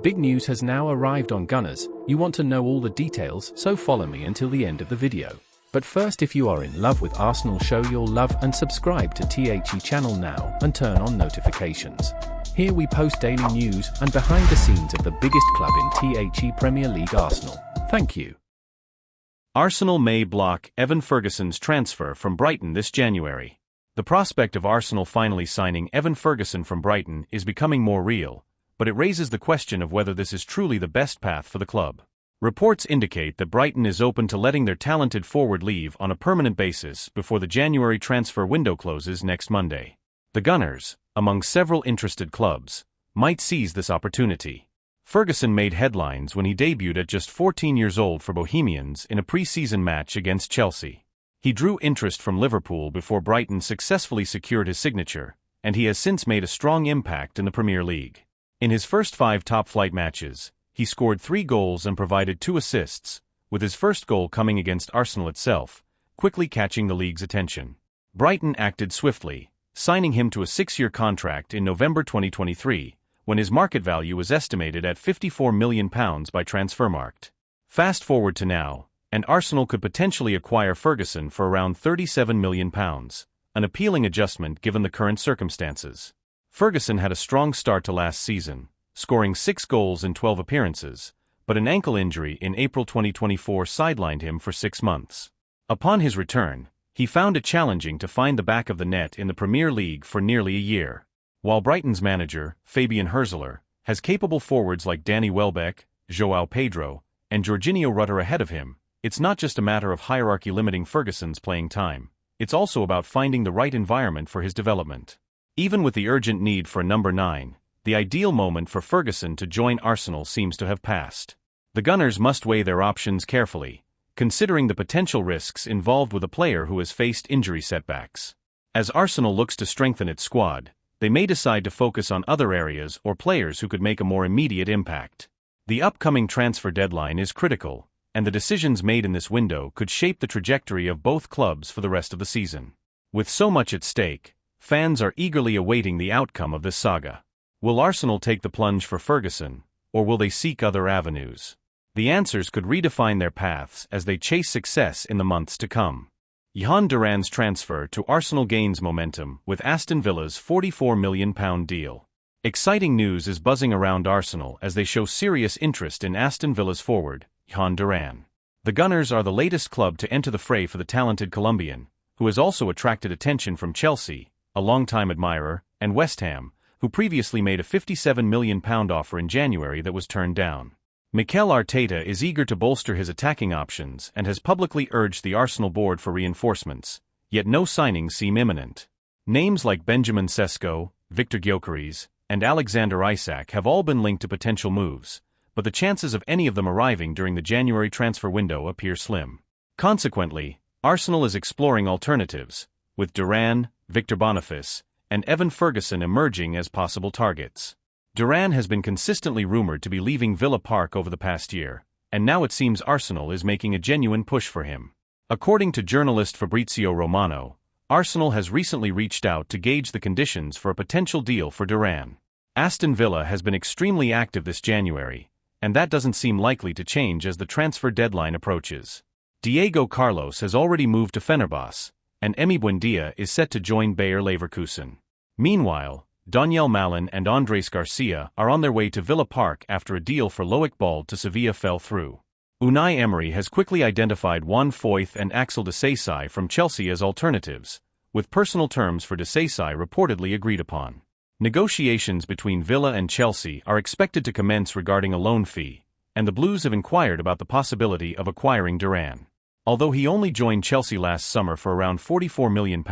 Big news has now arrived on Gunners. You want to know all the details, so follow me until the end of the video. But first, if you are in love with Arsenal, show your love and subscribe to THE channel now and turn on notifications. Here we post daily news and behind the scenes of the biggest club in THE Premier League, Arsenal. Thank you. Arsenal may block Evan Ferguson's transfer from Brighton this January. The prospect of Arsenal finally signing Evan Ferguson from Brighton is becoming more real, but it raises the question of whether this is truly the best path for the club. Reports indicate that Brighton is open to letting their talented forward leave on a permanent basis before the January transfer window closes next Monday. The Gunners, among several interested clubs, might seize this opportunity. Ferguson made headlines when he debuted at just 14 years old for Bohemians in a pre-season match against Chelsea. He drew interest from Liverpool before Brighton successfully secured his signature, and he has since made a strong impact in the Premier League. In his first 5 top-flight matches, he scored 3 goals and provided 2 assists, with his first goal coming against Arsenal itself, quickly catching the league's attention. Brighton acted swiftly, signing him to a 6-year contract in November 2023, when his market value was estimated at £54 million by Transfermarkt. Fast forward to now, and Arsenal could potentially acquire Ferguson for around £37 million, an appealing adjustment given the current circumstances. Ferguson had a strong start to last season, scoring 6 goals in 12 appearances, but an ankle injury in April 2024 sidelined him for 6 months. Upon his return, he found it challenging to find the back of the net in the Premier League for nearly a year. While Brighton's manager, Fabian Hürzeler, has capable forwards like Danny Welbeck, João Pedro, and Jorginho Rutter ahead of him, it's not just a matter of hierarchy limiting Ferguson's playing time, it's also about finding the right environment for his development. Even with the urgent need for a number 9, the ideal moment for Ferguson to join Arsenal seems to have passed. The Gunners must weigh their options carefully, considering the potential risks involved with a player who has faced injury setbacks. As Arsenal looks to strengthen its squad, they may decide to focus on other areas or players who could make a more immediate impact. The upcoming transfer deadline is critical, and the decisions made in this window could shape the trajectory of both clubs for the rest of the season. With so much at stake, fans are eagerly awaiting the outcome of this saga. Will Arsenal take the plunge for Ferguson, or will they seek other avenues? The answers could redefine their paths as they chase success in the months to come. Jhon Duran's transfer to Arsenal gains momentum with Aston Villa's £44 million deal. Exciting news is buzzing around Arsenal as they show serious interest in Aston Villa's forward, Jhon Duran. The Gunners are the latest club to enter the fray for the talented Colombian, who has also attracted attention from Chelsea, a longtime admirer, and West Ham, who previously made a £57 million offer in January that was turned down. Mikel Arteta is eager to bolster his attacking options and has publicly urged the Arsenal board for reinforcements, yet no signings seem imminent. Names like Benjamin Sesko, Victor Gyökeres, and Alexander Isak have all been linked to potential moves, but the chances of any of them arriving during the January transfer window appear slim. Consequently, Arsenal is exploring alternatives, with Duran, Victor Boniface, and Evan Ferguson emerging as possible targets. Duran has been consistently rumored to be leaving Villa Park over the past year, and now it seems Arsenal is making a genuine push for him. According to journalist Fabrizio Romano, Arsenal has recently reached out to gauge the conditions for a potential deal for Duran. Aston Villa has been extremely active this January, and that doesn't seem likely to change as the transfer deadline approaches. Diego Carlos has already moved to Fenerbahce, and Emi Buendia is set to join Bayer Leverkusen. Meanwhile, Daniel Malin and Andres Garcia are on their way to Villa Park after a deal for Loic Bald to Sevilla fell through. Unai Emery has quickly identified Juan Foyth and Axel Disasi from Chelsea as alternatives, with personal terms for Disasi reportedly agreed upon. Negotiations between Villa and Chelsea are expected to commence regarding a loan fee, and the Blues have inquired about the possibility of acquiring Duran. Although he only joined Chelsea last summer for around £44 million,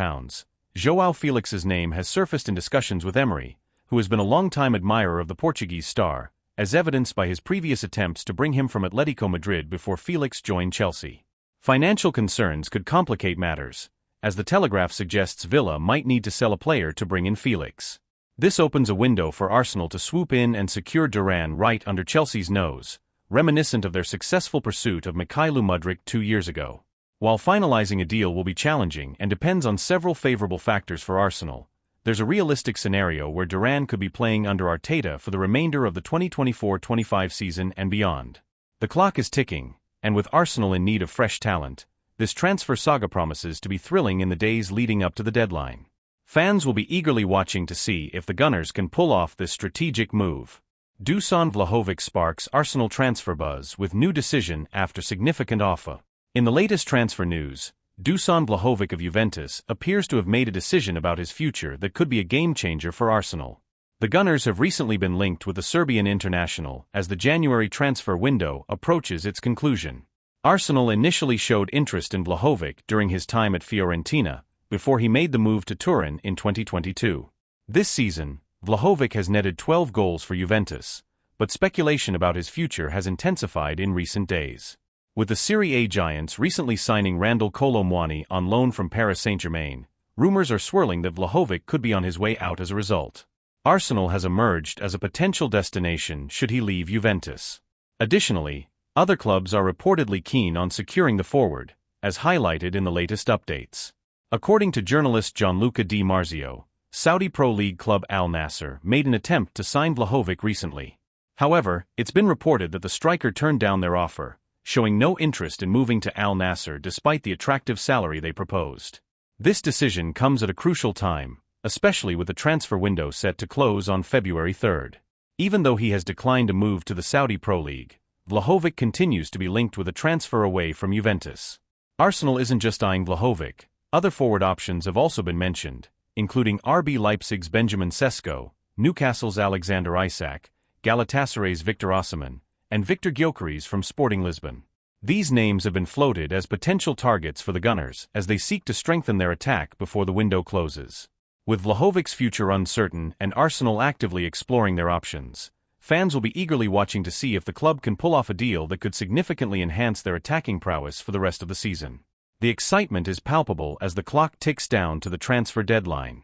João Felix's name has surfaced in discussions with Emery, who has been a long-time admirer of the Portuguese star, as evidenced by his previous attempts to bring him from Atletico Madrid before Felix joined Chelsea. Financial concerns could complicate matters, as the Telegraph suggests Villa might need to sell a player to bring in Felix. This opens a window for Arsenal to swoop in and secure Duran right under Chelsea's nose, reminiscent of their successful pursuit of Mykhailo Mudryk 2 years ago. While finalizing a deal will be challenging and depends on several favorable factors for Arsenal, there's a realistic scenario where Duran could be playing under Arteta for the remainder of the 2024-25 season and beyond. The clock is ticking, and with Arsenal in need of fresh talent, this transfer saga promises to be thrilling in the days leading up to the deadline. Fans will be eagerly watching to see if the Gunners can pull off this strategic move. Dusan Vlahovic sparks Arsenal transfer buzz with new decision after significant offer. In the latest transfer news, Dusan Vlahovic of Juventus appears to have made a decision about his future that could be a game-changer for Arsenal. The Gunners have recently been linked with the Serbian international as the January transfer window approaches its conclusion. Arsenal initially showed interest in Vlahovic during his time at Fiorentina, before he made the move to Turin in 2022. This season, Vlahovic has netted 12 goals for Juventus, but speculation about his future has intensified in recent days. With the Serie A giants recently signing Randal Kolo Muani on loan from Paris Saint-Germain, rumors are swirling that Vlahovic could be on his way out as a result. Arsenal has emerged as a potential destination should he leave Juventus. Additionally, other clubs are reportedly keen on securing the forward, as highlighted in the latest updates. According to journalist Gianluca Di Marzio, Saudi Pro League club Al Nassr made an attempt to sign Vlahovic recently. However, it's been reported that the striker turned down their offer, showing no interest in moving to Al Nassr despite the attractive salary they proposed. This decision comes at a crucial time, especially with the transfer window set to close on February 3rd. Even though he has declined a move to the Saudi Pro League, Vlahovic continues to be linked with a transfer away from Juventus. Arsenal isn't just eyeing Vlahovic, other forward options have also been mentioned, including RB Leipzig's Benjamin Sesko, Newcastle's Alexander Isak, Galatasaray's Victor Osimhen, and Victor Gyökeres from Sporting Lisbon. These names have been floated as potential targets for the Gunners as they seek to strengthen their attack before the window closes. With Vlahovic's future uncertain and Arsenal actively exploring their options, fans will be eagerly watching to see if the club can pull off a deal that could significantly enhance their attacking prowess for the rest of the season. The excitement is palpable as the clock ticks down to the transfer deadline.